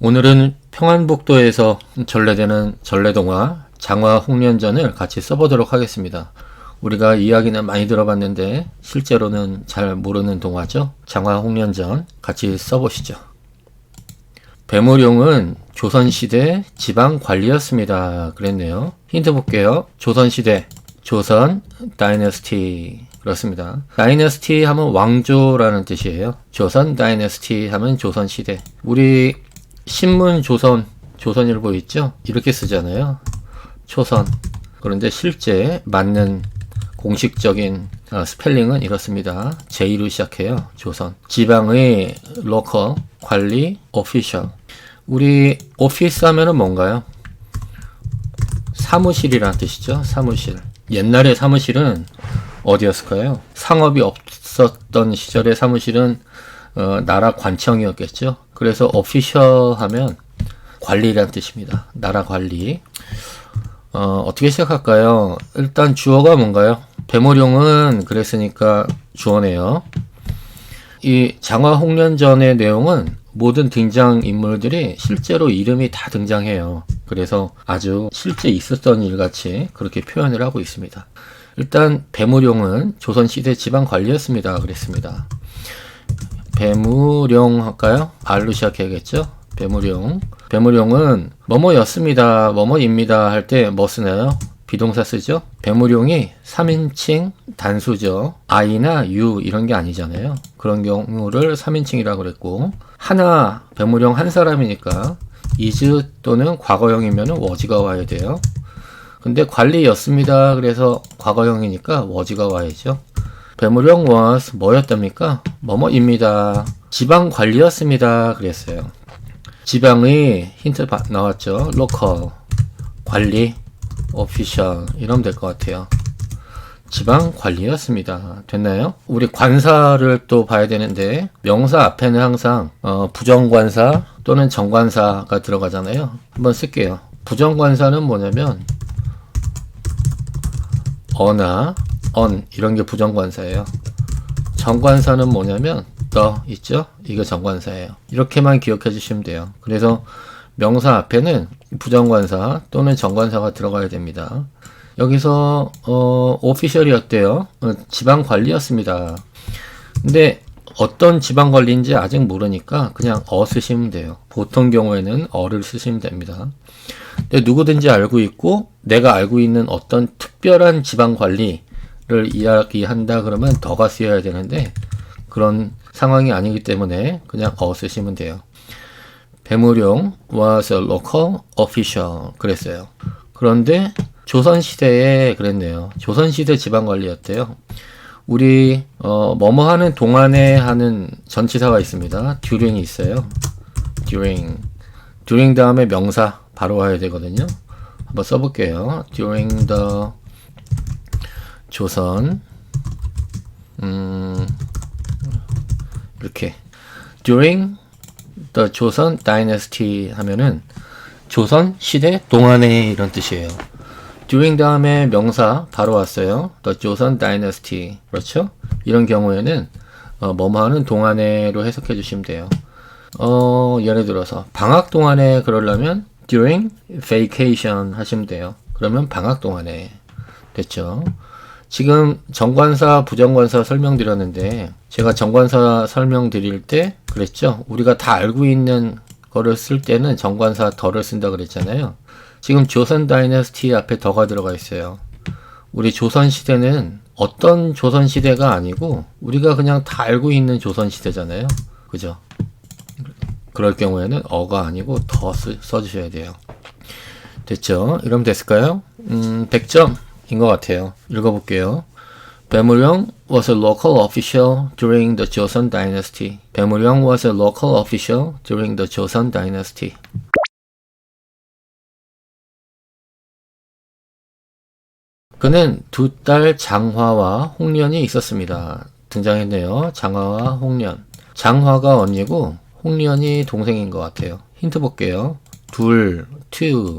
오늘은 평안북도에서 전래되는 전래동화 장화홍련전을 같이 써보도록 하겠습니다. 우리가 이야기는 많이 들어봤는데 실제로는 잘 모르는 동화죠. 장화홍련전 같이 써보시죠. 배무룡은 조선시대 지방관리였습니다. 그랬네요. 힌트 볼게요. 조선시대, 조선, 다이너스티. 그렇습니다. 다이너스티 하면 왕조라는 뜻이에요. 조선 다이너스티 하면 조선시대. 우리 신문 조선일보 있죠? 이렇게 쓰잖아요. 초선. 그런데 실제 맞는 공식적인 스펠링은 이렇습니다. J로 시작해요. 조선. 지방의 로컬, 관리, 오피셜. 우리 오피스 하면은 뭔가요? 사무실이라는 뜻이죠. 사무실. 옛날에 사무실은 어디였을까요? 상업이 없었던 시절의 사무실은 나라 관청이었겠죠. 그래서 오피셜 하면 관리라는 뜻입니다. 나라 관리. 어떻게 시작할까요? 일단 주어가 뭔가요? 배무룡은 그랬으니까 주어네요. 이 장화홍련전의 내용은 모든 등장인물들이 실제로 이름이 다 등장해요. 그래서 아주 실제 있었던 일같이 그렇게 표현을 하고 있습니다. 일단 배무룡은 조선시대 지방관리였습니다. 그랬습니다. 배무룡 할까요? R로 시작해야겠죠? 배무룡은 뭐뭐였습니다. 뭐뭐입니다. 할 때 뭐 쓰나요? 비동사 쓰죠? 배무룡이 3인칭 단수죠. I나 U 이런 게 아니잖아요. 그런 경우를 3인칭이라고 그랬고, 배무룡 한 사람이니까 is 또는 과거형이면 was가 와야 돼요. 근데 관리였습니다. 그래서 과거형이니까 was가 와야죠. 배무룡 was 뭐였답니까? 뭐뭐입니다. 지방관리였습니다. 그랬어요. 지방의 힌트 나왔죠. local, 관리, official 이러면 될 것 같아요. 지방관리였습니다. 됐나요? 우리 관사를 또 봐야 되는데 명사 앞에는 항상 부정관사 또는 정관사가 들어가잖아요. 한번 쓸게요. 부정관사는 뭐냐면 어나 on 이런 게 부정관사예요. 정관사는 뭐냐면 the 있죠? 이거 정관사예요. 이렇게만 기억해 주시면 돼요. 그래서 명사 앞에는 부정관사 또는 정관사가 들어가야 됩니다. 여기서 오피셜이었대요. 지방관리였습니다. 근데 어떤 지방관리인지 아직 모르니까 그냥 쓰시면 돼요. 보통 경우에는 를 쓰시면 됩니다. 근데 누구든지 알고 있고 내가 알고 있는 어떤 특별한 지방관리를 이야기한다 그러면 더가 쓰여야 되는데 그런 상황이 아니기 때문에 그냥 쓰시면 돼요. 배무룡 was a local official 그랬어요. 그런데 조선시대에 그랬네요. 조선시대 지방관리였대요. 우리 뭐뭐 하는 동안에 하는 전치사가 있습니다. during이 있어요. during 다음에 명사 바로 와야 되거든요. 한번 써볼게요. during the 조선 이렇게 during the 조선 dynasty 하면은 조선 시대 동안에 이런 뜻이에요. during 다음에 명사 바로 왔어요. the 조선 dynasty 그렇죠? 이런 경우에는 뭐뭐 하는 동안에로 해석해 주시면 돼요. 예를 들어서 방학 동안에 그러려면 during vacation 하시면 돼요. 그러면 방학 동안에 됐죠? 지금 정관사, 부정관사 설명드렸는데 제가 정관사 설명드릴 때 그랬죠? 우리가 다 알고 있는 거를 쓸 때는 정관사 더를 쓴다 그랬잖아요. 지금 조선 다이너스티 앞에 더가 들어가 있어요. 우리 조선시대는 어떤 조선시대가 아니고 우리가 그냥 다 알고 있는 조선시대잖아요. 그죠? 그럴 경우에는 어가 아니고 더 써주셔야 돼요. 됐죠? 이러면 됐을까요? 100점인 것 같아요. 읽어볼게요. 배무룡 was a local official during the Joseon Dynasty. 배무룡 was a local official during the Joseon Dynasty. 그는 두 딸 장화와 홍련이 있었습니다. 등장했네요. 장화와 홍련. 장화가 언니고 홍련이 동생인 것 같아요. 힌트 볼게요. two,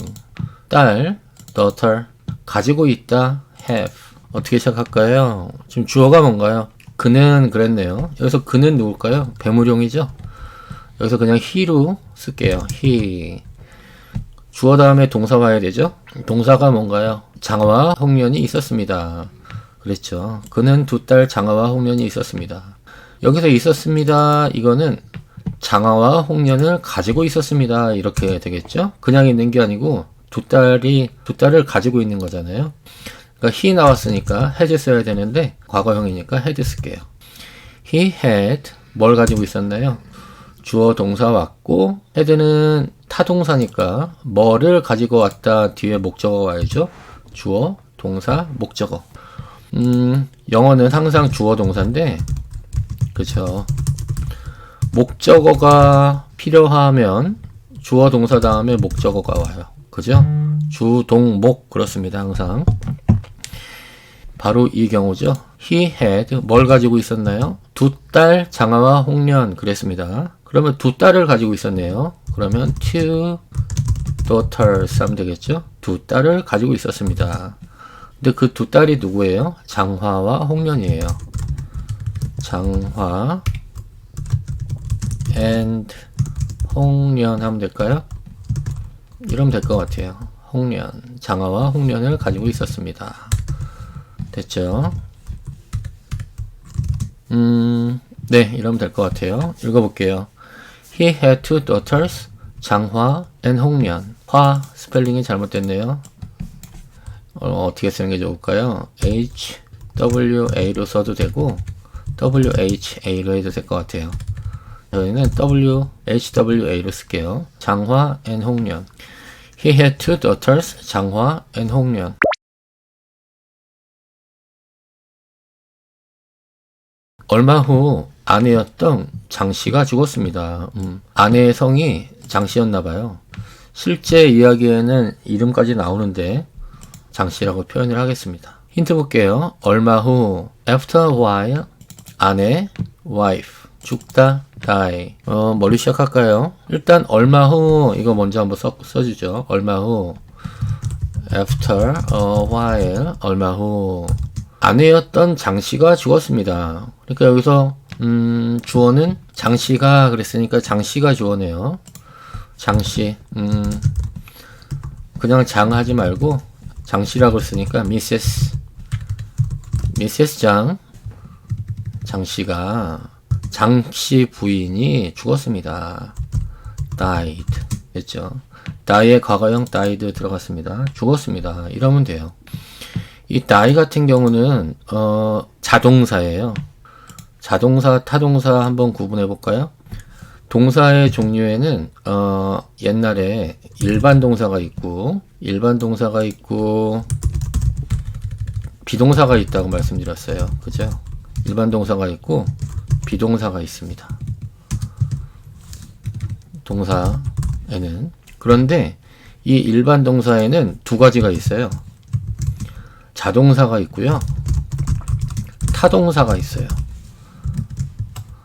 딸, daughter, 가지고 있다, have. 어떻게 시작할까요? 지금 주어가 뭔가요? 그는 그랬네요. 여기서 그는 누굴까요? 배무룡이죠? 여기서 그냥 he로 쓸게요. he. 주어 다음에 동사 와야 되죠? 동사가 뭔가요? 장화와 홍련이 있었습니다. 그랬죠. 그는 2달 장화와 홍련이 있었습니다. 여기서 있었습니다. 이거는 장화와 홍련을 가지고 있었습니다. 이렇게 되겠죠? 그냥 있는 게 아니고 2달을 가지고 있는 거잖아요. 그러니까 he 나왔으니까 had 써야 되는데 과거형이니까 had 쓸게요. He had 뭘 가지고 있었나요? 주어 동사 왔고 had는 타동사니까 뭐를 가지고 왔다 뒤에 목적어 와야죠. 주어 동사 목적어. 영어는 항상 주어 동사인데 그쵸. 목적어가 필요하면 주어 동사 다음에 목적어가 와요. 그죠? 주, 동, 목 그렇습니다. 항상. 바로 이 경우죠. He had 뭘 가지고 있었나요? 2딸 장화와 홍련 그랬습니다. 그러면 2딸을 가지고 있었네요. 그러면 2 daughters 하면 되겠죠? 2딸을 가지고 있었습니다. 근데 그 2딸이 누구예요? 장화와 홍련이에요. 장화 and 홍련 하면 될까요? 이러면 될 것 같아요. 홍련, 장화와 홍련을 가지고 있었습니다. 됐죠? 네, 이러면 될 것 같아요. 읽어볼게요. He had 2 daughters, 장화 and 홍련. 화 스펠링이 잘못됐네요. 어떻게 쓰는 게 좋을까요? HWA로 써도 되고 WHA로 해도 될 것 같아요. 저희는 HWA로 쓸게요. 장화 and 홍련. He had 2 daughters, 장화 and 홍련. 얼마 후 아내였던 장씨가 죽었습니다. 아내의 성이 장씨였나봐요. 실제 이야기에는 이름까지 나오는데 장씨라고 표현을 하겠습니다. 힌트 볼게요. 얼마 후 after a while 아내 wife 죽다 die 뭘로 시작할까요? 일단 얼마 후 이거 먼저 한번 써주죠. 얼마 후 after a while 얼마 후 아내였던 장씨가 죽었습니다. 그러니까 여기서 주어는 장씨가 그랬으니까 장씨가 주어네요. 장씨 그냥 장 하지 말고 장씨라고 쓰니까 Mrs. 장씨가 장씨 부인이 죽었습니다. died 됐죠. die의 과거형 died 들어갔습니다. 죽었습니다. 이러면 돼요. 이 die 같은 경우는 자동사예요. 자동사, 타동사 한번 구분해 볼까요? 동사의 종류에는 옛날에 일반 동사가 있고 비동사가 있다고 말씀드렸어요. 그죠? 일반 동사가 있고 비동사가 있습니다. 동사에는. 그런데 이 일반 동사에는 두 가지가 있어요. 자동사가 있고요. 타동사가 있어요.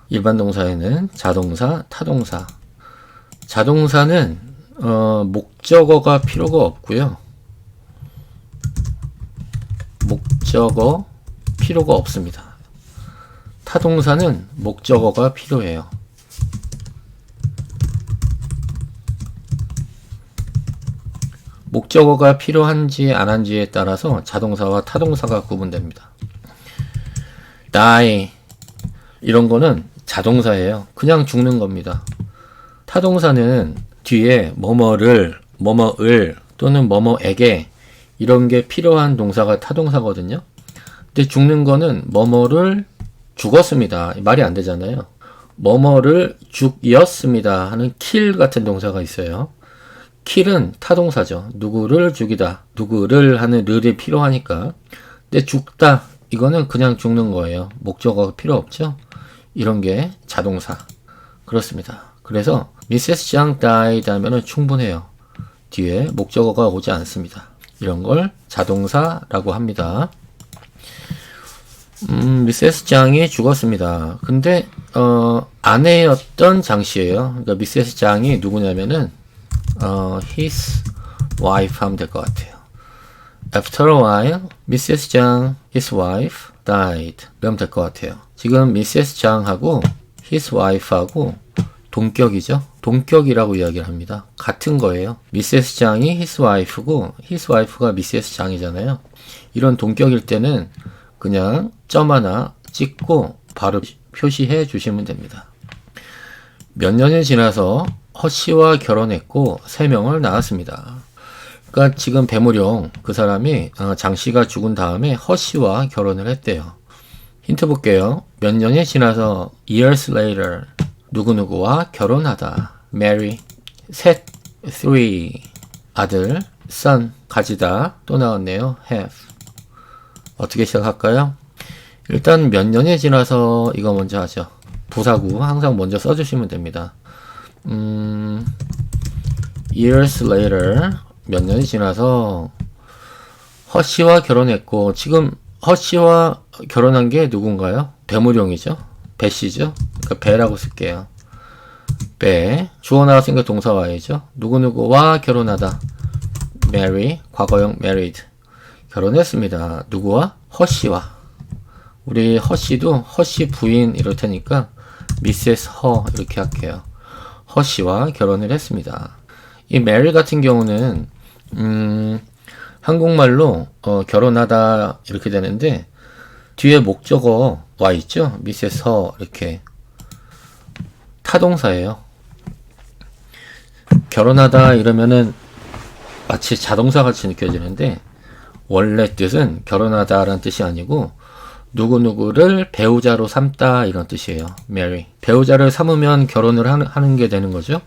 일반 동사에는 자동사, 타동사. 자동사는 목적어가 필요가 없고요. 목적어 필요가 없습니다. 타동사는 목적어가 필요해요. 목적어가 필요한지 안 한지에 따라서 자동사와 타동사가 구분됩니다. die 이런 거는 자동사예요. 그냥 죽는 겁니다. 타동사는 뒤에 뭐뭐를, 뭐뭐을 또는 뭐뭐에게 이런 게 필요한 동사가 타동사거든요. 근데 죽는 거는 뭐뭐를 죽었습니다. 말이 안 되잖아요. 뭐뭐를 죽였습니다 하는 kill 같은 동사가 있어요. kill은 타동사죠. 누구를 죽이다. 누구를 하는 르이 필요하니까. 근데 죽다. 이거는 그냥 죽는 거예요. 목적어가 필요 없죠. 이런 게 자동사. 그렇습니다. 그래서 Mrs. Zhang died 하면은 충분해요. 뒤에 목적어가 오지 않습니다. 이런 걸 자동사라고 합니다. Mrs. Zhang이 죽었습니다. 근데 아내였던 장씨예요. 그러니까 Mrs. Zhang이 누구냐면은 his wife 하면 될 것 같아요. After a while, Mrs. Zhang, his wife, died. 그러면 될 것 같아요. 지금 Mrs. Zhang하고 his wife하고 동격이죠. 동격이라고 이야기를 합니다. 같은 거예요. 미세스 장이 his wife고 his wife가 미세스 장이잖아요. 이런 동격일 때는 그냥 점 하나 찍고 바로 표시해 주시면 됩니다. 몇 년이 지나서 허씨와 결혼했고 3명을 낳았습니다. 그러니까 지금 배무룡 그 사람이 장씨가 죽은 다음에 허씨와 결혼을 했대요. 힌트 볼게요. 몇 년이 지나서 years later 누구누구와 결혼하다. marry 셋, three 아들, son 가지다. 또 나왔네요. have 어떻게 시작할까요? 일단 몇 년이 지나서 이거 먼저 하죠. 부사구 항상 먼저 써주시면 됩니다. years later 몇 년이 지나서 허씨와 결혼했고 지금 허씨와 결혼한 게 누군가요? 배무룡이죠. 배씨죠. 그러니까 배라고 쓸게요. 배 주어 나왔으니까 동사 와야죠. 누구누구와 결혼하다. marry 과거형 married 결혼했습니다. 누구와? 허씨와. 우리 허씨도 허씨 부인 이럴 테니까 미세스 허 이렇게 할게요. 허씨와 결혼을 했습니다. 이 marry 같은 경우는 한국말로 결혼하다 이렇게 되는데 뒤에 목적어 와 있죠. 미세스 허 이렇게 타동사예요. 결혼하다 이러면은 마치 자동사 같이 느껴지는데 원래 뜻은 결혼하다 라는 뜻이 아니고 누구누구를 배우자로 삼다 이런 뜻이에요. marry 배우자를 삼으면 결혼을 하는 게 되는 거죠.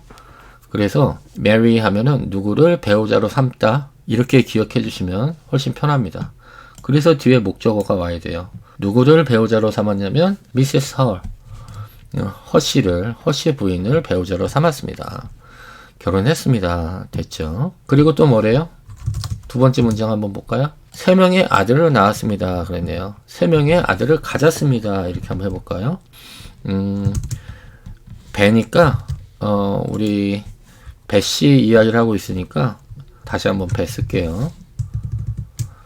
그래서 marry 하면은 누구를 배우자로 삼다 이렇게 기억해 주시면 훨씬 편합니다. 그래서 뒤에 목적어가 와야 돼요. 누구를 배우자로 삼았냐면 Mrs. Her 허씨 부인을 배우자로 삼았습니다. 결혼했습니다. 됐죠? 그리고 또 뭐래요? 두 번째 문장 한번 볼까요? 3명의 아들을 낳았습니다. 그랬네요. 3명의 아들을 가졌습니다. 이렇게 한번 해볼까요? 배니까 우리 배씨 이야기를 하고 있으니까 다시 한번 배 쓸게요.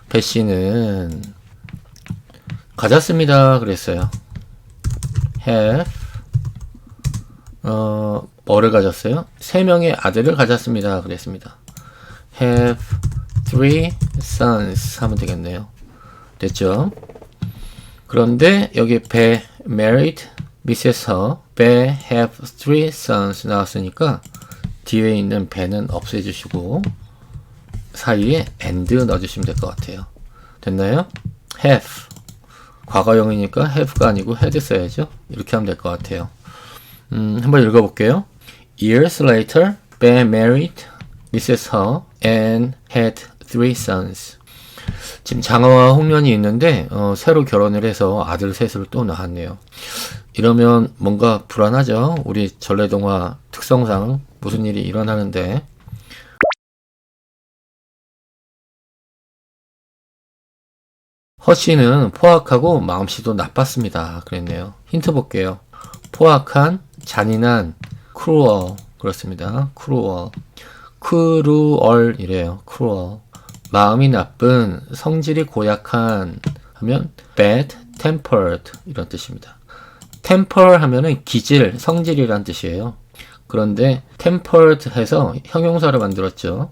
배씨는 가졌습니다. 그랬어요. have 뭐를 가졌어요? 3명의 아들을 가졌습니다. 그랬습니다. have 3 sons 하면 되겠네요. 됐죠? 그런데 여기 배 married Mrs. Her 배 have 3 sons 나왔으니까 뒤에 있는 배는 없애주시고 사이에 and 넣어주시면 될 것 같아요. 됐나요? have 과거형이니까 have가 아니고 had 써야죠. 이렇게 하면 될 것 같아요. 한번 읽어볼게요. Years later, Ben married Mrs. Her and had 3 sons. 지금 장어와 홍련이 있는데 새로 결혼을 해서 아들 셋을 또 낳았네요. 이러면 뭔가 불안하죠. 우리 전래동화 특성상 무슨 일이 일어나는데 허씨는 포악하고 마음씨도 나빴습니다. 그랬네요. 힌트 볼게요. 포악한, 잔인한, cruel 그렇습니다. cruel 이래요. cruel 마음이 나쁜, 성질이 고약한 하면 bad tempered 이런 뜻입니다. temper 하면은 기질, 성질이란 뜻이에요. 그런데 tempered 해서 형용사를 만들었죠.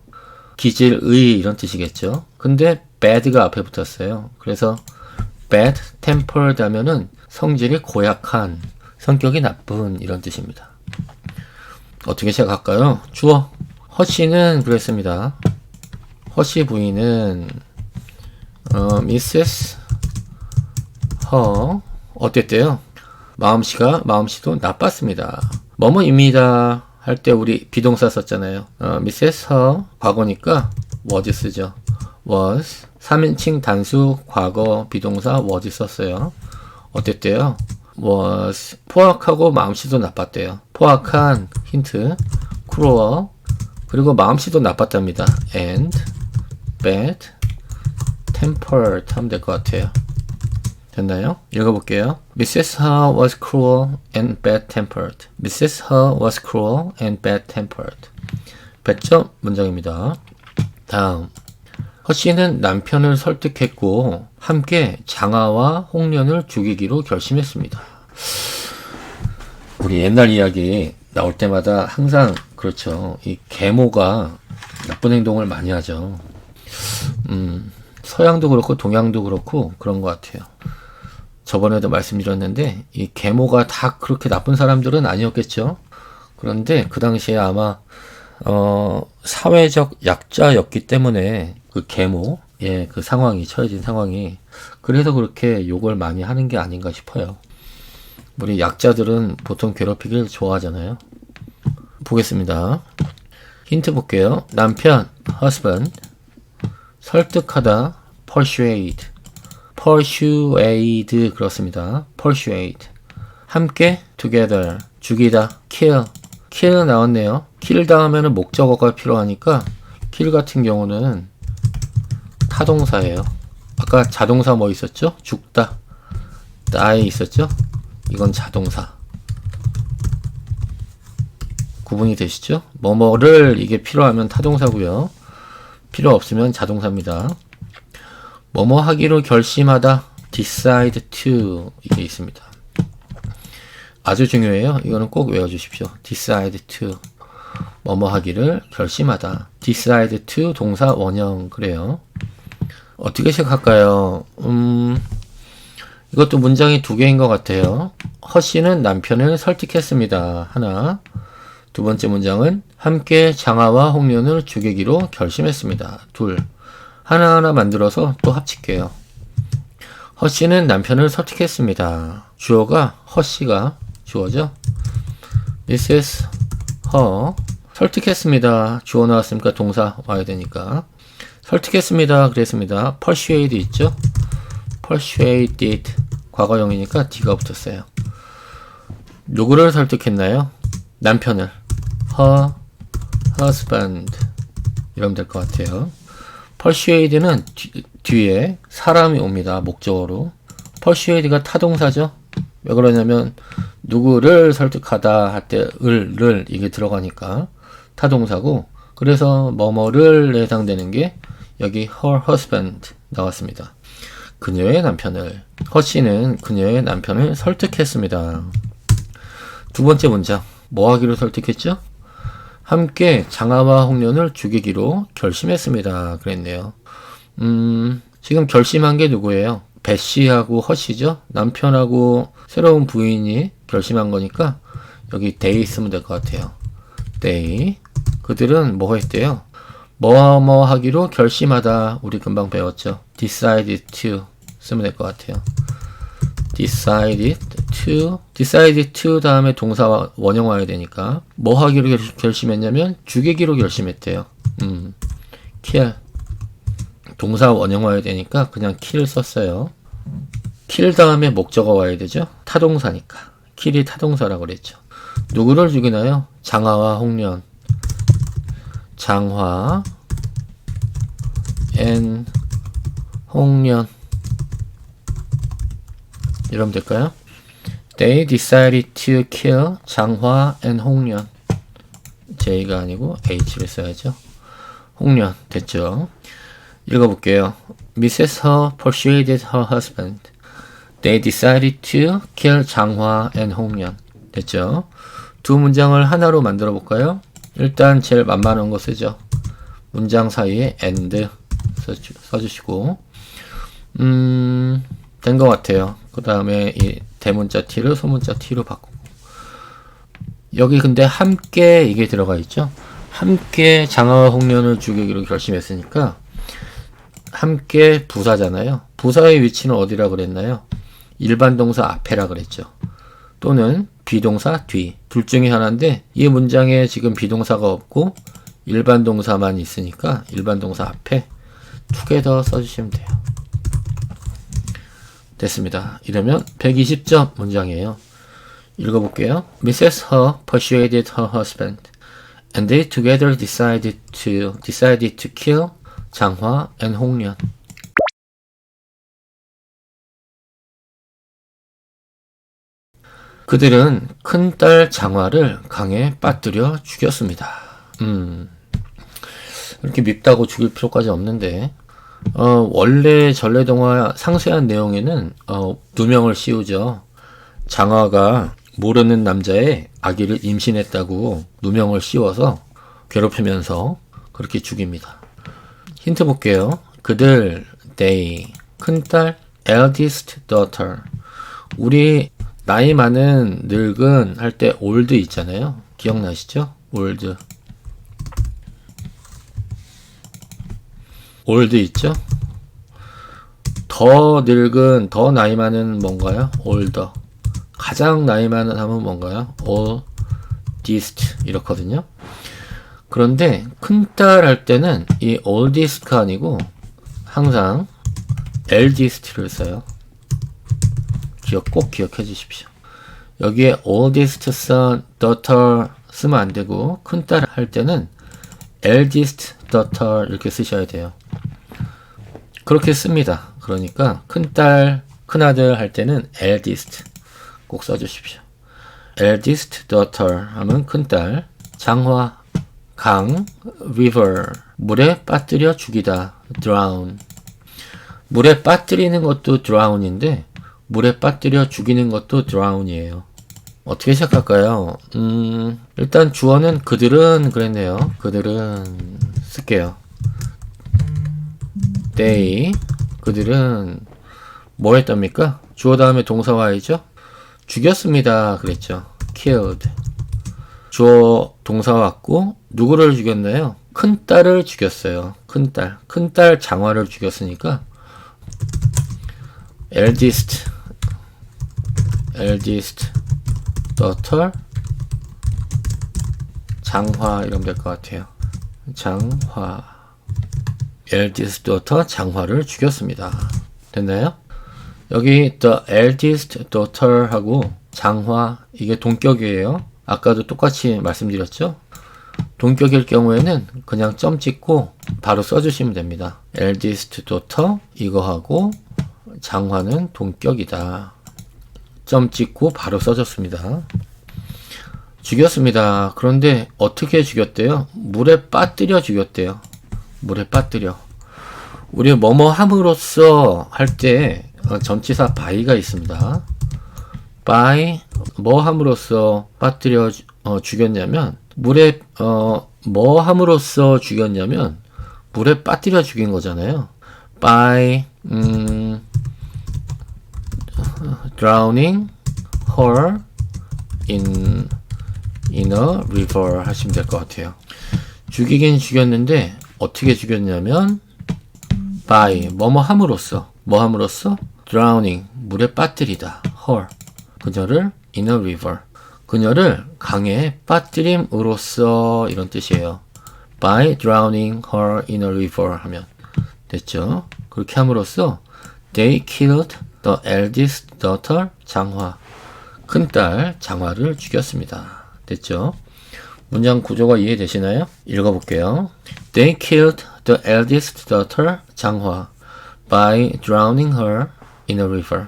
기질의 이런 뜻이겠죠. 근데 bad가 앞에 붙었어요. 그래서 bad tempered 하면은 성질이 고약한, 성격이 나쁜 이런 뜻입니다. 어떻게 시작할까요? 주어 허씨는 그랬습니다. 허씨 부인은 Mrs. Her 어땠대요? 마음씨도 나빴습니다. 뭐뭐입니다 할 때 우리 비동사 썼잖아요. Mrs. Her 과거니까 was 쓰죠. was 3인칭 단수 과거 비동사 was 썼어요. 어땠대요? was 포악하고 마음씨도 나빴대요. 포악한 힌트 cruel 그리고 마음씨도 나빴답니다. and bad tempered 하면 될 것 같아요. 됐나요? 읽어볼게요. Mrs. Her was cruel and bad tempered. Mrs. Her was cruel and bad tempered. 100점 문장입니다. 다음 허씨는 남편을 설득했고 함께 장아와 홍련을 죽이기로 결심했습니다. 우리 옛날 이야기 나올 때마다 항상 그렇죠. 이 계모가 나쁜 행동을 많이 하죠. 서양도 그렇고 동양도 그렇고 그런 것 같아요. 저번에도 말씀드렸는데 이 계모가 다 그렇게 나쁜 사람들은 아니었겠죠. 그런데 그 당시에 아마 사회적 약자였기 때문에 그 계모, 예, 그 상황이 처해진 상황이 그래서 그렇게 욕을 많이 하는 게 아닌가 싶어요. 우리 약자들은 보통 괴롭히길 좋아하잖아요. 보겠습니다. 힌트 볼게요. 남편, husband, 설득하다, persuade, 그렇습니다. persuade. 함께, together, 죽이다, kill. kill 나왔네요. kill 다음에는 목적어가 필요하니까 kill 같은 경우는 타동사예요. 아까 자동사 뭐 있었죠? 죽다, die 있었죠? 이건 자동사. 구분이 되시죠? 뭐뭐를 이게 필요하면 타동사고요. 필요 없으면 자동사입니다. 뭐뭐 하기로 결심하다, decide to 이게 있습니다. 아주 중요해요. 이거는 꼭 외워주십시오. decide to 뭐뭐 하기를 결심하다. decide to 동사 원형 그래요. 어떻게 시작할까요? 이것도 문장이 두 개인 것 같아요. 허씨는 남편을 설득했습니다. 하나. 두 번째 문장은 함께 장아와 홍련을 죽이기로 결심했습니다. 둘. 하나하나 만들어서 또 합칠게요. 허씨는 남편을 설득했습니다. 주어가 허씨가 주어죠. Mrs. 허. 설득했습니다. 주어 나왔으니까 동사 와야 되니까. 설득했습니다. 그랬습니다. persuade 있죠? persuaded. 과거형이니까 D가 붙었어요. 누구를 설득했나요? 남편을. her husband. 이러면 될 것 같아요. persuade는 뒤에 사람이 옵니다. 목적어로. persuade가 타동사죠. 왜 그러냐면 누구를 설득하다 할 때 을 이게 들어가니까 타동사고, 그래서 뭐뭐를 해당되는 게 여기 her husband 나왔습니다. 그녀의 남편을. 허씨는 그녀의 남편을 설득했습니다. 두 번째 문장. 뭐 하기로 설득했죠? 함께 장아와 홍련을 죽이기로 결심했습니다. 그랬네요. 지금 결심한 게 누구예요? 배씨하고 허씨죠? 남편하고 새로운 부인이 결심한 거니까 여기 they 쓰면 될 것 같아요. they. 그들은 뭐 했대요? 뭐 하기로 결심하다. 우리 금방 배웠죠? decided to 쓰면 될 것 같아요. decided to 다음에 동사 원형 와야 되니까 뭐 하기로 결심했냐면 죽이기로 결심했대요. kill. 동사 원형 와야 되니까 그냥 kill 썼어요. kill 다음에 목적어 와야 되죠. 타동사니까. kill이 타동사라고 그랬죠. 누구를 죽이나요? 장화와 홍련. 장화 and 홍련. 이러면 될까요? They decided to kill 장화 and 홍련. J가 아니고 H를 써야죠. 홍련 됐죠? 읽어볼게요. Mrs. He persuaded her husband. They decided to kill 장화 and 홍련. 됐죠? 두 문장을 하나로 만들어 볼까요? 일단 제일 만만한 거 쓰죠. 문장 사이에 and 써주시고 된 것 같아요. 그 다음에 이 대문자 T를 소문자 T로 바꾸고, 여기 근데 함께 이게 들어가 있죠. 함께 장아와 홍련을 죽이기로 결심했으니까 함께 부사잖아요. 부사의 위치는 어디라 그랬나요? 일반 동사 앞에라 그랬죠. 또는 비동사 뒤. 둘 중에 하나인데 이 문장에 지금 비동사가 없고 일반 동사만 있으니까 일반 동사 앞에 together 써주시면 돼요. 됐습니다. 이러면 120점 문장이에요. 읽어볼게요. Mrs. He persuaded her husband, and they together decided to kill 장화 and 홍련. 그들은 큰딸 장화를 강에 빠뜨려 죽였습니다. 이렇게 밉다고 죽일 필요까지 없는데, 원래 전래동화 상세한 내용에는 누명을 씌우죠. 장화가 모르는 남자의 아기를 임신했다고 누명을 씌워서 괴롭히면서 그렇게 죽입니다. 힌트 볼게요. 그들, they, 큰딸, eldest daughter. 우리 나이 많은 늙은 할 때 old 있잖아요. 기억나시죠? old. old 있죠? 더 늙은, 더 나이 많은 뭔가요? older. 가장 나이 많은 하면 뭔가요? oldest 이렇거든요. 그런데 큰딸 할 때는 이 oldest가 아니고 항상 eldest를 써요. 꼭 기억해 주십시오. 여기에 oldest son, daughter 쓰면 안 되고 큰딸 할 때는 eldest daughter 이렇게 쓰셔야 돼요. 그렇게 씁니다. 그러니까 큰딸, 큰아들 할 때는 eldest 꼭 써주십시오. eldest daughter 하면 큰딸, 장화, 강, river, 물에 빠뜨려 죽이다, drown. 물에 빠뜨리는 것도 drown인데 물에 빠뜨려 죽이는 것도 drown이에요. 어떻게 시작할까요? 일단 주어는 그들은 그랬네요. 그들은 쓸게요. they, 그들은 뭐 했답니까? 주어 다음에 동사와이죠? 죽였습니다. 그랬죠. killed. 주어 동사 왔고 누구를 죽였나요? 큰딸을 죽였어요. 큰딸. 큰딸 장화를 죽였으니까 eldest daughter 장화 이러면 될 것 같아요. 장화. eldest daughter 장화를 죽였습니다. 됐나요? 여기 the eldest daughter 하고 장화 이게 동격이에요. 아까도 똑같이 말씀드렸죠? 동격일 경우에는 그냥 점 찍고 바로 써주시면 됩니다. eldest daughter 이거 하고 장화는 동격이다. 점 찍고 바로 써줬습니다. 죽였습니다. 그런데 어떻게 죽였대요? 물에 빠뜨려 죽였대요. 물에 빠뜨려. 우리 뭐뭐 함으로써 할 때 전치사 by가 있습니다. by 뭐 함으로써 빠뜨려 죽였냐면 물에 뭐 함으로써 죽였냐면 물에 빠뜨려 죽인 거잖아요. by drowning her in a river 하시면 될 것 같아요. 죽이긴 죽였는데 어떻게 죽였냐면 by 뭐뭐 함으로써 뭐 함으로써 drowning 물에 빠뜨리다 her 그녀를 in a river 그녀를 강에 빠뜨림으로써 이런 뜻이에요. by drowning her in a river 하면 됐죠. 그렇게 함으로써 they killed the eldest daughter 장화 큰딸 장화를 죽였습니다. 됐죠. 문장 구조가 이해되시나요? 읽어볼게요. They killed the eldest daughter 장화 by drowning her in a river.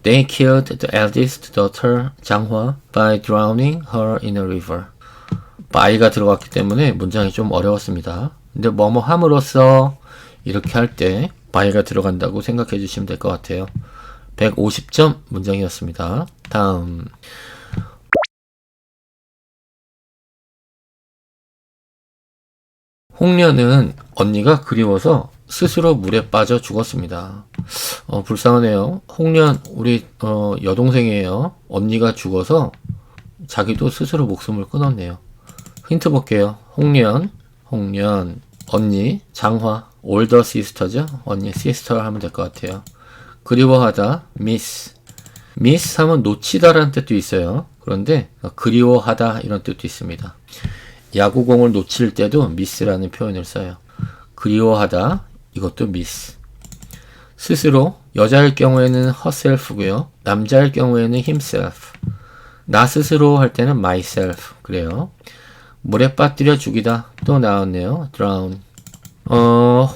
They killed the eldest daughter 장화 by drowning her in a river. by가 들어갔기 때문에 문장이 좀 어려웠습니다. 근데 뭐뭐 함으로써 이렇게 할 때 by가 들어간다고 생각해 주시면 될 것 같아요. 150점 문장이었습니다. 다음 홍련은 언니가 그리워서 스스로 물에 빠져 죽었습니다. 불쌍하네요. 홍련 우리 여동생이에요. 언니가 죽어서 자기도 스스로 목숨을 끊었네요. 힌트 볼게요. 홍련 언니 장화 older sister죠. 언니 sister 하면 될 것 같아요. 그리워하다 miss 하면 놓치다라는 뜻도 있어요. 그런데 그리워하다 이런 뜻도 있습니다. 야구공을 놓칠 때도 miss라는 표현을 써요. 그리워하다 이것도 miss. 스스로 여자일 경우에는 herself고요. 남자일 경우에는 himself. 나 스스로 할 때는 myself 그래요. 물에 빠뜨려 죽이다 또 나왔네요. drown.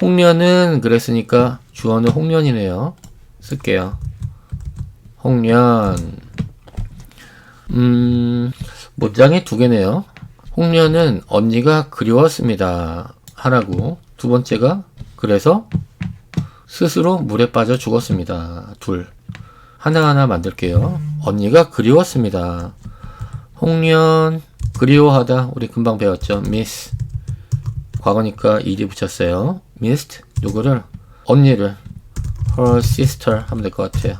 홍련은 그랬으니까 주어는 홍련이네요. 쓸게요. 홍련. 문장이 두 개네요. 홍련은 언니가 그리웠습니다. 하나고 두 번째가 그래서 스스로 물에 빠져 죽었습니다. 둘. 하나하나 만들게요. 언니가 그리웠습니다. 홍련 그리워하다 우리 금방 배웠죠. miss 과거니까 ed 붙였어요. missed 누구를? 언니를 her sister 하면 될 것 같아요.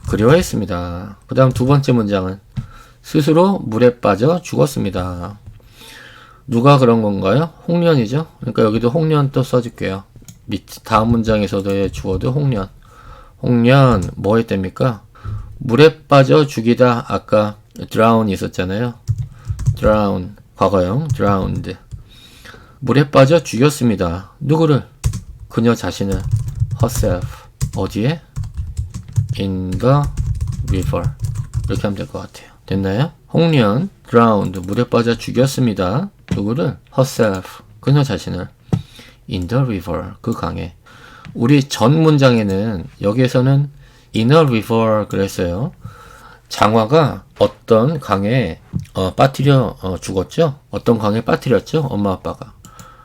그리워했습니다. 그 다음 두 번째 문장은 스스로 물에 빠져 죽었습니다. 누가 그런 건가요? 홍련이죠. 그러니까 여기도 홍련 또 써줄게요. 다음 문장에서도의 주어도 홍련. 홍련 뭐 했답니까? 물에 빠져 죽이다. 아까 drown 있었잖아요. drown 과거형 drowned. 물에 빠져 죽였습니다. 누구를? 그녀 자신을 herself. 어디에? in the river. 이렇게 하면 될 것 같아요. 됐나요? 홍련 drowned 물에 빠져 죽였습니다. 누구를? herself. 그녀 자신을 in the river. 그 강에. 우리 전 문장에는 여기에서는 in a river 그랬어요. 장화가 어떤 강에 빠뜨려 죽었죠. 어떤 강에 빠뜨렸죠. 엄마 아빠가.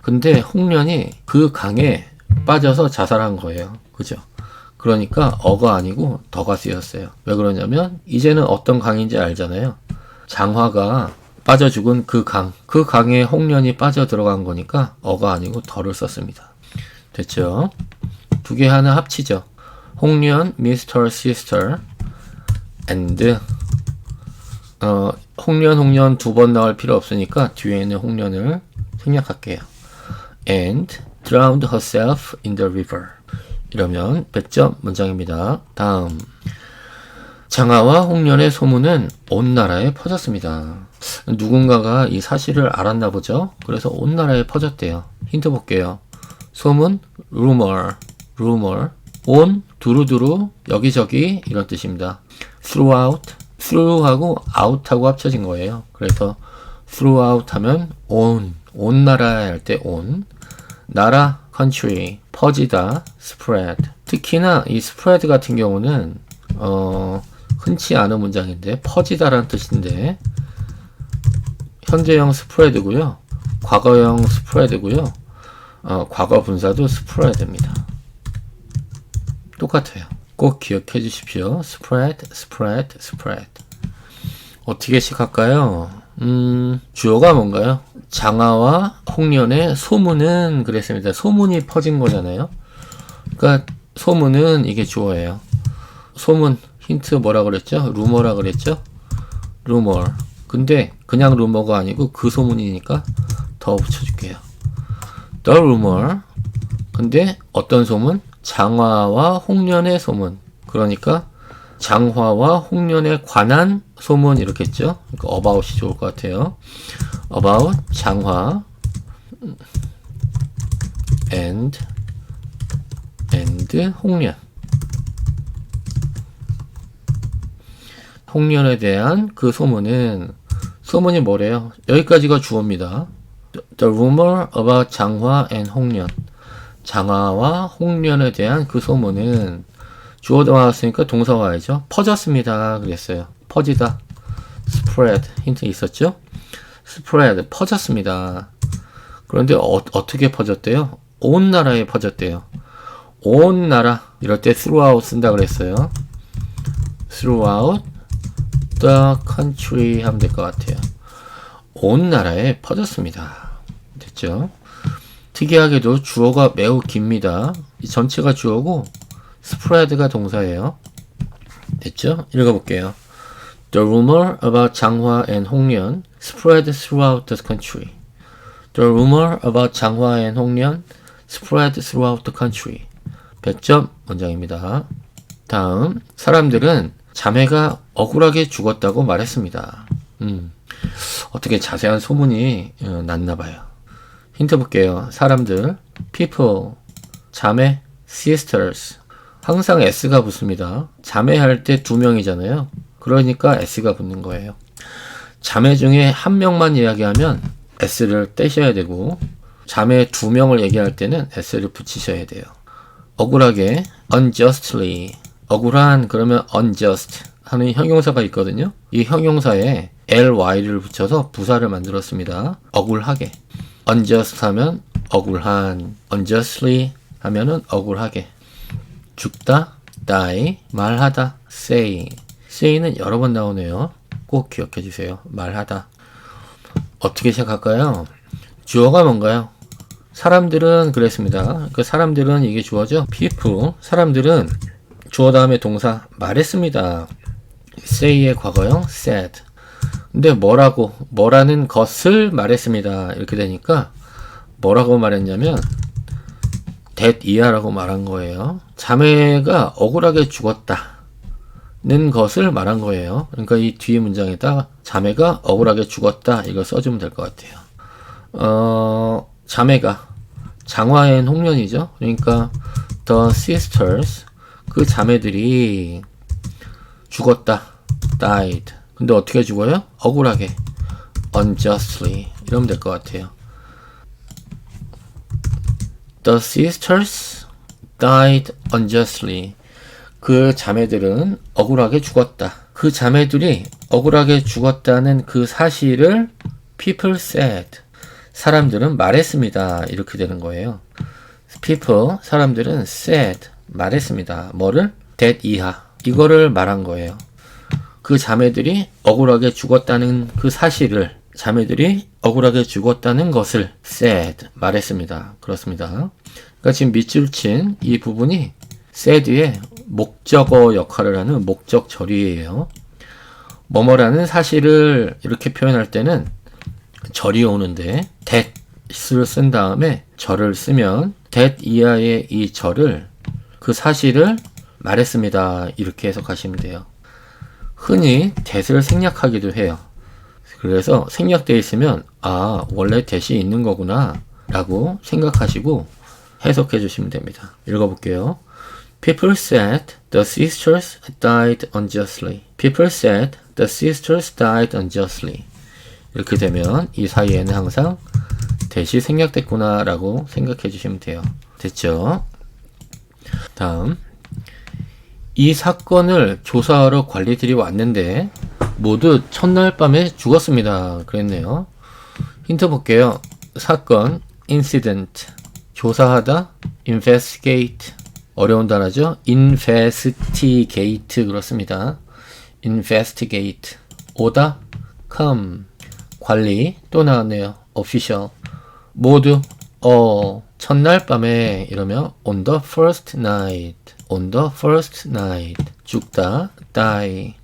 근데 홍련이 그 강에 빠져서 자살한 거예요. 그죠? 그러니까 어가 아니고 더가 쓰였어요. 왜 그러냐면 이제는 어떤 강인지 알잖아요. 장화가 빠져 죽은 그 강. 그 강에 홍련이 빠져 들어간 거니까 어가 아니고 더를 썼습니다. 됐죠? 두 개 하나 합치죠. 홍련, Mr. Sister, and 홍련 두 번 나올 필요 없으니까 뒤에 있는 홍련을 생략할게요. and drowned herself in the river. 이러면 100점 문장입니다. 다음 장하와 홍련의 소문은 온 나라에 퍼졌습니다. 누군가가 이 사실을 알았나 보죠. 그래서 온 나라에 퍼졌대요. 힌트 볼게요. 소문, rumor, 온, 두루두루, 여기저기 이런 뜻입니다. throughout, through하고 out하고 합쳐진 거예요. 그래서 throughout 하면 온 나라에 할 때 온, 나라, country, 퍼지다, spread. 특히나 이 spread 같은 경우는 흔치 않은 문장인데 퍼지다라는 뜻인데 현재형 spread고요. 과거형 spread고요. 과거 분사도 spread입니다. 똑같아요. 꼭 기억해 주십시오. spread. 어떻게 시작할까요? 주어가 뭔가요? 장하와 홍련의 소문은 그랬습니다. 소문이 퍼진 거잖아요. 그러니까 소문은 이게 주어예요. 소문 힌트 뭐라 그랬죠? 루머라 그랬죠? 루머. 근데 그냥 루머가 아니고 그 소문이니까 더 붙여줄게요. The rumor. 근데 어떤 소문? 장화와 홍련의 소문. 그러니까 장화와 홍련에 관한 소문 이렇게 했죠. 그러니까 about이 좋을 것 같아요. about 장화 and 홍련. 홍련에 대한 그 소문이 뭐래요? 여기까지가 주어입니다. The rumor about 장화 and 홍련. 장화와 홍련에 대한 그 소문은 주어도 나왔으니까 동사 와야죠. 퍼졌습니다. 그랬어요. 퍼지다. spread. 힌트 있었죠? spread. 퍼졌습니다. 그런데 어떻게 퍼졌대요? 온 나라에 퍼졌대요. 온 나라. 이럴 때 throughout 쓴다 그랬어요. throughout the country 하면 될 것 같아요. 온 나라에 퍼졌습니다. 됐죠? 특이하게도 주어가 매우 깁니다. 이 전체가 주어고 spread가 동사예요. 됐죠? 읽어볼게요. The rumor about 장화 and 홍련 spread throughout the country. The rumor about 장화 and 홍련 spread throughout the country. 100점 문장입니다. 다음, 사람들은 자매가 억울하게 죽었다고 말했습니다. 어떻게 자세한 소문이 났나봐요. 힌트 볼게요. 사람들, people, 자매, sisters. 항상 s가 붙습니다. 자매 할 때 두 명이잖아요. 그러니까 s가 붙는 거예요. 자매 중에 한 명만 이야기하면 s를 떼셔야 되고 자매 두 명을 얘기할 때는 s를 붙이셔야 돼요. 억울하게, unjustly. 억울한 그러면 unjust 하는 형용사가 있거든요. 이 형용사에 ly를 붙여서 부사를 만들었습니다. 억울하게. unjust 하면 억울한, unjustly 하면은 억울하게. 죽다, die, 말하다. say는 여러 번 나오네요. 꼭 기억해 주세요. 말하다. 어떻게 시작할까요? 주어가 뭔가요? 사람들은 그랬습니다. 그 사람들은 이게 주어죠. people, 사람들은 주어 다음에 동사 말했습니다. say의 과거형 said. 근데 뭐라는 것을 말했습니다. 이렇게 되니까 뭐라고 말했냐면 that 이하라고 말한 거예요. 자매가 억울하게 죽었다는 것을 말한 거예요. 그러니까 이 뒤에 문장에다 자매가 억울하게 죽었다 이거 써주면 될 것 같아요. 자매가 장화엔 홍련이죠. 그러니까 the sisters 그 자매들이 죽었다. died. 근데 어떻게 죽어요? 억울하게. unjustly. 이러면 될 것 같아요. The sisters died unjustly. 그 자매들은 억울하게 죽었다. 그 자매들이 억울하게 죽었다는 그 사실을 people said. 사람들은 말했습니다. 이렇게 되는 거예요. people, 사람들은 said, 말했습니다. 뭐를? that 이하. 이거를 말한 거예요. 그 자매들이 억울하게 죽었다는 그 사실을 자매들이 억울하게 죽었다는 것을 said, 말했습니다. 그렇습니다. 그러니까 지금 밑줄 친 이 부분이 said의 목적어 역할을 하는 목적절이에요. 뭐뭐라는 사실을 이렇게 표현할 때는 절이 오는데 that을 쓴 다음에 절을 쓰면 that 이하의 이 절을 그 사실을 말했습니다. 이렇게 해석하시면 돼요. 흔히 that을 생략하기도 해요. 그래서 생략되어 있으면 아 원래 that이 있는 거구나 라고 생각하시고 해석해 주시면 됩니다. 읽어볼게요. People said the sisters died unjustly. People said the sisters died unjustly. 이렇게 되면 이 사이에는 항상 that이 생략됐구나 라고 생각해 주시면 돼요. 됐죠? 다음 이 사건을 조사하러 관리들이 왔는데 모두 첫날 밤에 죽었습니다. 그랬네요. 힌트 볼게요. 사건, incident, 조사하다, investigate, 어려운 단어죠. investigate 그렇습니다. investigate, 오다, come, 관리, 또 나왔네요. official, 모두, 첫날 밤에 이러면 on the first night, on the first night, 죽다, die.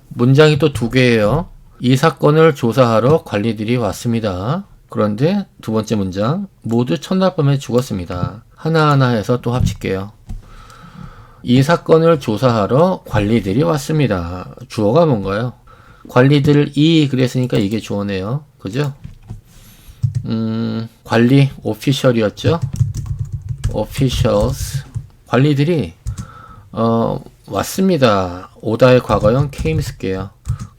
문장이 또 두 개예요. 이 사건을 조사하러 관리들이 왔습니다. 그런데 두 번째 문장, 모두 첫날 밤에 죽었습니다. 하나하나 해서 또 합칠게요. 이 사건을 조사하러 관리들이 왔습니다. 주어가 뭔가요? 관리들이 그랬으니까 이게 주어네요. 그죠? 관리, official이었죠? officials. 관리들이, 왔습니다. 오다의 과거형 came 쓸게요.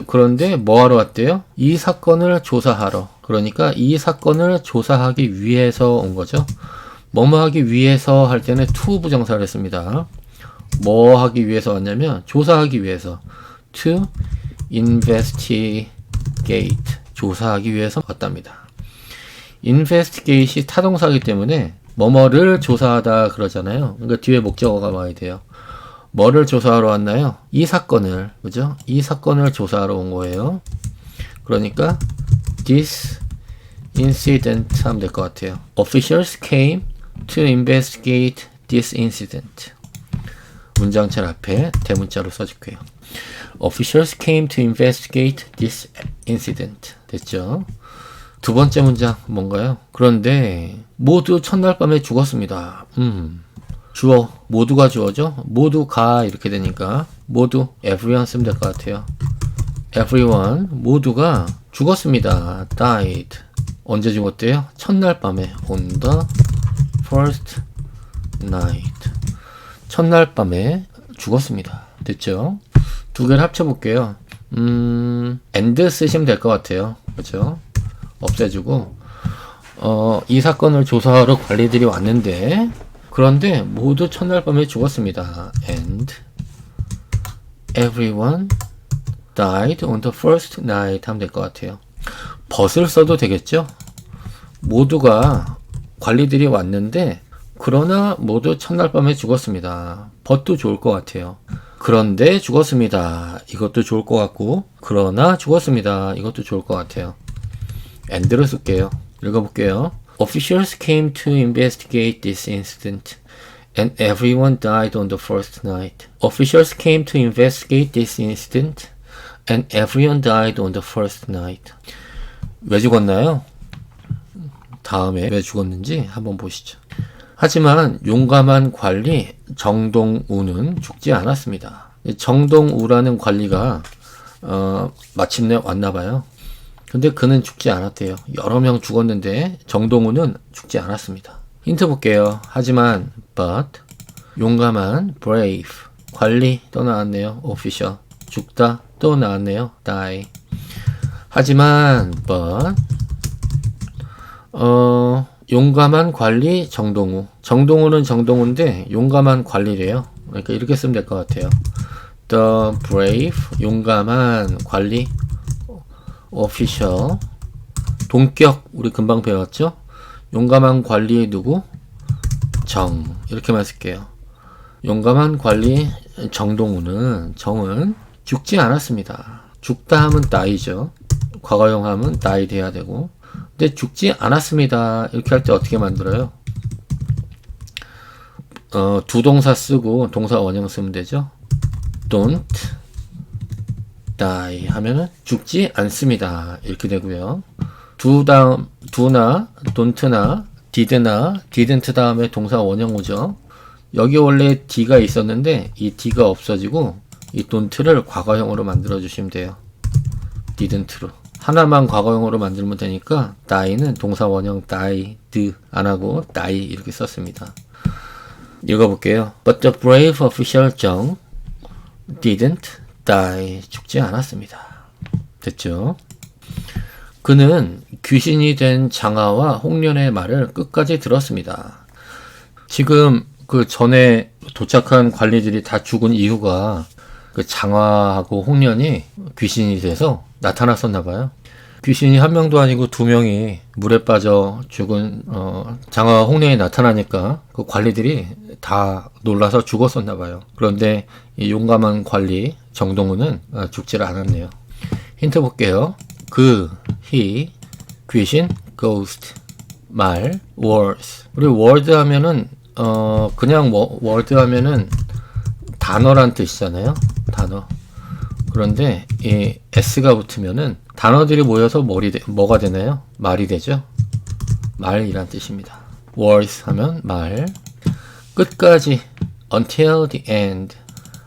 그런데 뭐하러 왔대요? 이 사건을 조사하러. 그러니까 이 사건을 조사하기 위해서 온 거죠. 뭐뭐 하기 위해서 할 때는 to 부정사를 했습니다. 뭐 하기 위해서 왔냐면 조사하기 위해서. to investigate. 조사하기 위해서 왔답니다. investigate이 타동사이기 때문에 뭐뭐를 조사하다 그러잖아요. 그러니까 뒤에 목적어가 와야 돼요. 뭐를 조사하러 왔나요? 이 사건을, 그죠? 이 사건을 조사하러 온 거예요. 그러니까 this incident 하면 될 것 같아요. Officials came to investigate this incident. 문장철 앞에 대문자로 써줄게요. Officials came to investigate this incident. 됐죠? 두 번째 문장 뭔가요? 그런데 모두 첫날 밤에 죽었습니다. 주어, 모두가 주어죠? 모두가 이렇게 되니까 모두 everyone 쓰면 될 것 같아요. everyone, 모두가 죽었습니다. died. 언제 죽었대요? 첫날 밤에 on the first night. 첫날 밤에 죽었습니다. 됐죠? 두 개를 합쳐볼게요. and 쓰시면 될 것 같아요. 그렇죠? 없애주고 이 사건을 조사하러 관리들이 왔는데 그런데 모두 첫날 밤에 죽었습니다. And everyone died on the first night 하면 될 것 같아요. but을 써도 되겠죠? 모두가 관리들이 왔는데 그러나 모두 첫날 밤에 죽었습니다. but도 좋을 것 같아요. 그런데 죽었습니다. 이것도 좋을 것 같고, 그러나 죽었습니다. 이것도 좋을 것 같아요. and를 쓸게요. 읽어볼게요. Officials came to investigate this incident, and everyone died on the first night. Officials came to investigate this incident, and everyone died on the first night. 왜 죽었나요? 다음에 왜 죽었는지 한번 보시죠. 하지만 용감한 관리 정동우는 죽지 않았습니다. 정동우라는 관리가 마침내 왔나봐요. 근데 그는 죽지 않았대요. 여러 명 죽었는데 정동우는 죽지 않았습니다. 힌트 볼게요. 하지만 but 용감한 brave 관리 또 나왔네요. official 죽다 또 나왔네요. die. 하지만 but 용감한 관리 정동우. 정동우는 정동우인데 용감한 관리래요. 그러니까 이렇게 쓰면 될 것 같아요. The brave 용감한 관리 official 동격 우리 금방 배웠죠? 용감한 관리 누구? 정 이렇게만 쓸게요. 용감한 관리 정동우는 정은 죽지 않았습니다. 죽다 하면 die죠. 과거형 하면 die 돼야 되고 근데 죽지 않았습니다. 이렇게 할 때 어떻게 만들어요? 두 동사 쓰고 동사 원형 쓰면 되죠. don't die 하면은 죽지 않습니다. 이렇게 되고요. 두나 don't나 didn't 다음에 동사 원형 오죠. 여기 원래 d가 있었는데 이 d가 없어지고 이 don't를 과거형으로 만들어 주시면 돼요. didn't로. 하나만 과거형으로 만들면 되니까 die는 동사 원형 died 안 하고 die 이렇게 썼습니다. 읽어볼게요. But the brave official Jung didn't die. 죽지 않았습니다. 됐죠? 그는 귀신이 된 장하와 홍련의 말을 끝까지 들었습니다. 지금 그 전에 도착한 관리들이 다 죽은 이유가 그 장하하고 홍련이 귀신이 돼서 나타났었나 봐요. 귀신이 한 명도 아니고 두 명이 물에 빠져 죽은 장하와 홍련이 나타나니까 그 관리들이 다 놀라서 죽었었나 봐요. 그런데 이 용감한 관리 정동우는 죽지를 않았네요. 힌트 볼게요. he, 귀신, ghost, 말, words. 우리 word 하면은 그냥 word 하면은 단어란 뜻이잖아요. 단어. 그런데 이 s가 붙으면은 단어들이 모여서 뭐가 되나요? 말이 되죠. 말이란 뜻입니다. words 하면 말. 끝까지 until the end.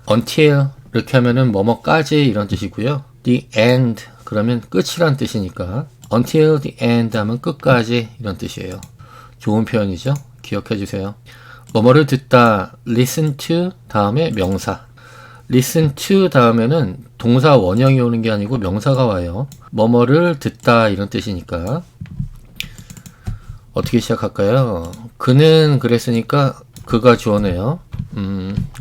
until 이렇게 하면은 뭐뭐까지 이런 뜻이고요. the end 그러면 끝이란 뜻이니까 until the end 하면 끝까지 이런 뜻이에요. 좋은 표현이죠. 기억해 주세요. 뭐뭐를 듣다 listen to 다음에 명사. listen to 다음에는 동사 원형이 오는 게 아니고 명사가 와요. 뭐뭐를 듣다 이런 뜻이니까 어떻게 시작할까요? 그는 그랬으니까 그가 주어네요.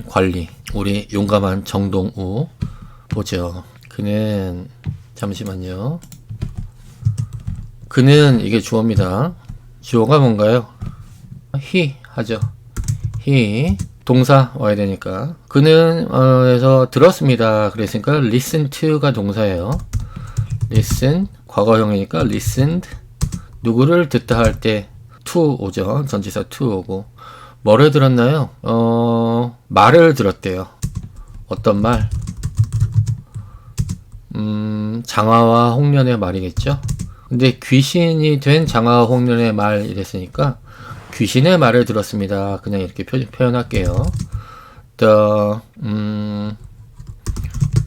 관리 우리 용감한 정동우 보죠. 그는 잠시만요. 그는 이게 주어입니다. 주어가 뭔가요? he 하죠. he 동사 와야 되니까 그는 에서 들었습니다. 그랬으니까 listen to가 동사예요. listen 과거형이니까 listened 누구를 듣다 할 때 to 오죠. 전치사 to 오고 뭐를 들었나요? 말을 들었대요. 어떤 말? 장하와 홍련의 말이겠죠. 근데 귀신이 된 장하와 홍련의 말 이랬으니까 귀신의 말을 들었습니다. 그냥 이렇게 표현할게요. The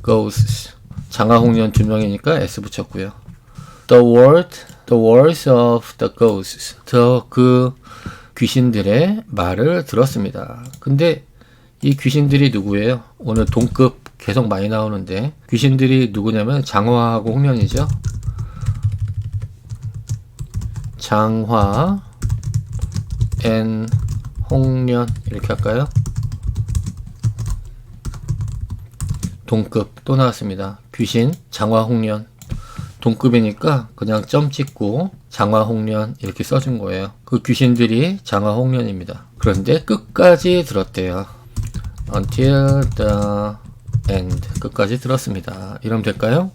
ghosts 장하 홍련 두 명이니까 s 붙였고요. The words of the ghosts 그 귀신들의 말을 들었습니다. 근데 이 귀신들이 누구예요? 오늘 동급 계속 많이 나오는데 귀신들이 누구냐면 장화하고 홍련이죠. 장화 and 홍련 이렇게 할까요? 동급 또 나왔습니다. 귀신 장화 홍련 동급이니까 그냥 점 찍고 장화홍련 이렇게 써준 거예요. 그 귀신들이 장화홍련입니다. 그런데 끝까지 들었대요. Until the end. 끝까지 들었습니다. 이러면 될까요?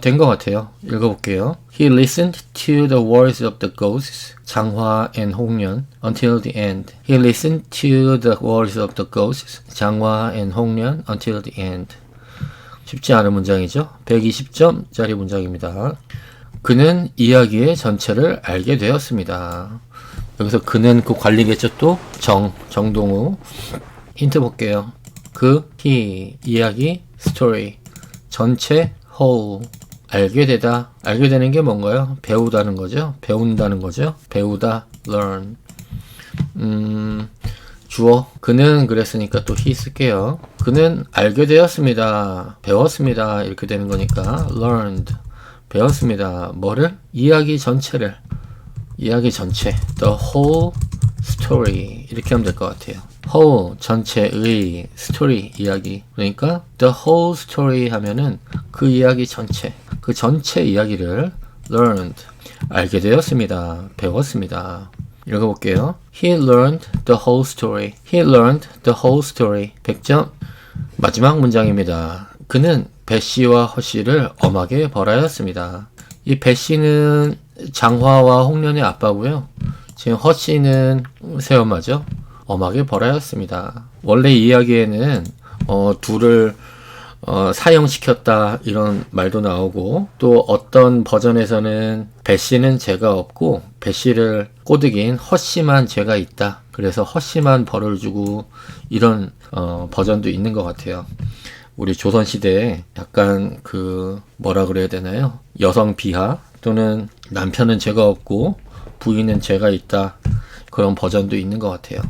된 것 같아요. 읽어볼게요. He listened to the words of the ghosts, 장화 and 홍련, until the end. He listened to the words of the ghosts, 장화 and 홍련, until the end. 쉽지 않은 문장이죠. 120점짜리 문장입니다. 그는 이야기의 전체를 알게 되었습니다. 여기서 그는 그 관리겠죠. 또 정동우. 힌트 볼게요. he, 이야기, story, 전체, whole, 알게 되다. 알게 되는 게 뭔가요? 배우다는 거죠. 배운다는 거죠. 배우다, learn. 주어. 그는 그랬으니까 또 he 쓸게요. 그는 알게 되었습니다. 배웠습니다. 이렇게 되는 거니까 learned. 배웠습니다. 뭐를? 이야기 전체를. 이야기 전체. The whole story. 이렇게 하면 될 것 같아요. whole, 전체의, story, 이야기. 그러니까 the whole story 하면은 그 이야기 전체. 그 전체 이야기를 learned. 알게 되었습니다. 배웠습니다. 읽어볼게요. He learned the whole story. He learned the whole story. 100점. 마지막 문장입니다. 그는 배씨와 허씨를 엄하게 벌하였습니다. 이 배씨는 장화와 홍련의 아빠고요. 지금 허씨는 새엄마죠. 엄하게 벌하였습니다. 원래 이야기에는 둘을 사형시켰다 이런 말도 나오고, 또 어떤 버전에서는 배씨는 죄가 없고 배씨를 꼬드긴 허씨만 죄가 있다. 그래서 허씨만 벌을 주고 이런 버전도 있는 것 같아요. 우리 조선시대에 약간 뭐라 그래야 되나요? 여성 비하 또는 남편은 죄가 없고 부인은 죄가 있다. 그런 버전도 있는 것 같아요.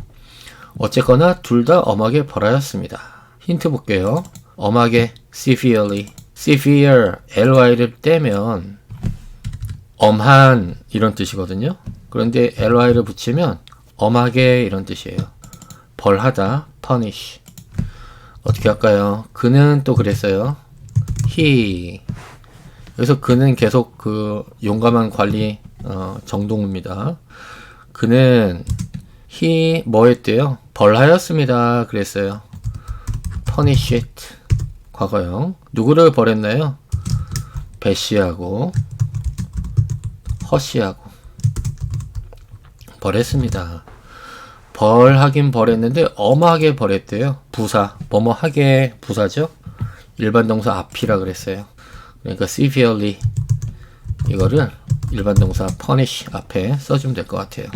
어쨌거나 둘 다 엄하게 벌하였습니다. 힌트 볼게요. 엄하게, severely. severe, ly를 떼면 엄한 이런 뜻이거든요. 그런데 ly를 붙이면 엄하게 이런 뜻이에요. 벌하다, punish. 어떻게 할까요? 그는 또 그랬어요. he. 그래서 그는 계속 용감한 관리 정동우입니다. 그는 he 뭐 했대요? 벌하였습니다. 그랬어요. punish it. 과거형. 누구를 벌했나요? 배씨하고 허씨하고 벌했습니다. 벌하긴 벌했는데 엄하게 벌했대요. 부사. 뭐뭐하게 부사죠. 일반 동사 앞이라 그랬어요. 그러니까 severely 이거를 일반 동사 punish 앞에 써주면 될 것 같아요.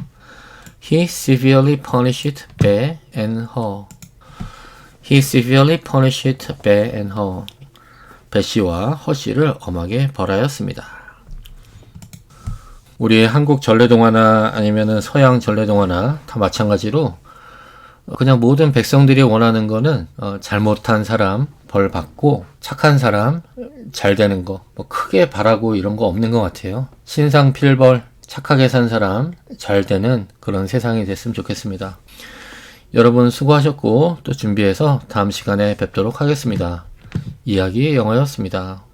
He severely punished Bea and her. He severely punished Bea and her. 배씨와 허씨를 엄하게 벌하였습니다. 우리 한국 전래동화나 아니면은 서양 전래동화나 다 마찬가지로 그냥 모든 백성들이 원하는 거는 잘못한 사람 벌 받고 착한 사람 잘 되는 거, 뭐 크게 바라고 이런 거 없는 것 같아요. 신상필벌 착하게 산 사람 잘 되는 그런 세상이 됐으면 좋겠습니다. 여러분 수고하셨고 또 준비해서 다음 시간에 뵙도록 하겠습니다. 이야기의 영어였습니다.